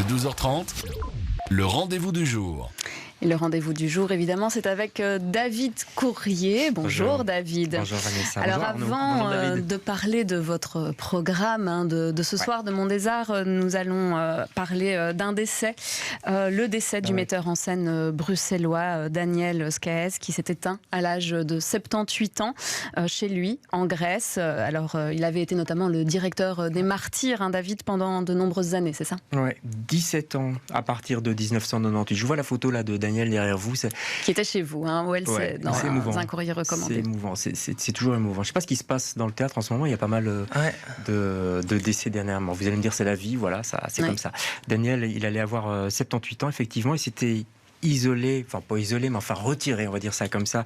Le 12h30, le rendez-vous du jour. Et le rendez-vous du jour, évidemment, c'est avec David Courrier. Bonjour David. Bonjour Vanessa. Alors Bonjour, avant de parler de votre programme de ce soir de Mon des Arts, nous allons parler d'un décès. Le décès du metteur en scène bruxellois Daniel Scaez, qui s'est éteint à l'âge de 78 ans chez lui, en Grèce. Alors il avait été notamment le directeur des Martyrs, David, pendant de nombreuses années, c'est ça ? Ouais, 17 ans à partir de 1998. Je vois la photo là de Daniel derrière vous. Qui était chez vous, hein, dans un courrier recommandé. C'est émouvant, c'est toujours émouvant. Je ne sais pas ce qui se passe dans le théâtre en ce moment, il y a pas mal de décès dernièrement. Vous allez me dire c'est la vie, voilà, c'est comme ça. Daniel, il allait avoir 78 ans, effectivement, il s'était isolé, enfin pas isolé, mais enfin retiré, on va dire ça comme ça.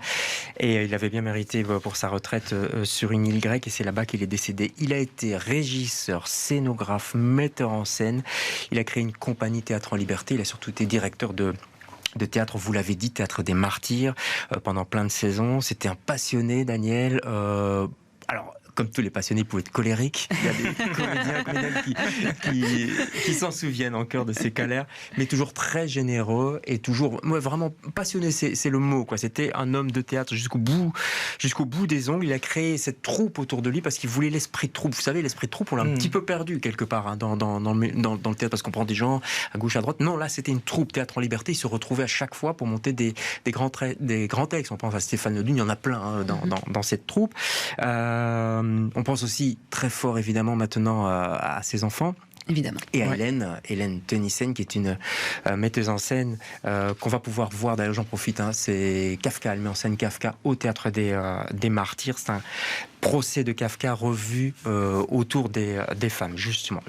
Et il avait bien mérité pour sa retraite sur une île grecque, et c'est là-bas qu'il est décédé. Il a été régisseur, scénographe, metteur en scène. Il a créé une compagnie Théâtre en Liberté. Il a surtout été directeur de théâtre, vous l'avez dit, Théâtre des Martyrs, pendant plein de saisons. C'était un passionné, Daniel. Alors, comme tous les passionnés, il pouvait être colérique. Il y a des comédiens qui s'en souviennent encore de ces colères, mais toujours très généreux et toujours, vraiment passionné, c'est le mot, quoi. C'était un homme de théâtre jusqu'au bout des ongles. Il a créé cette troupe autour de lui parce qu'il voulait l'esprit de troupe. Vous savez, l'esprit de troupe, on l'a un petit peu perdu quelque part, hein, dans le théâtre, parce qu'on prend des gens à gauche, à droite. Non, là, c'était une troupe Théâtre en Liberté. Il se retrouvait à chaque fois pour monter des grands textes. On pense à Stéphane Leduc, il y en a plein, hein, dans cette troupe. On pense aussi très fort, évidemment, maintenant à ses enfants. Évidemment. Et à Hélène Tenissen, qui est une metteuse en scène qu'on va pouvoir voir. D'ailleurs, j'en profite, hein, c'est Kafka, elle met en scène Kafka au Théâtre des Martyrs. C'est un procès de Kafka revu autour des femmes, justement.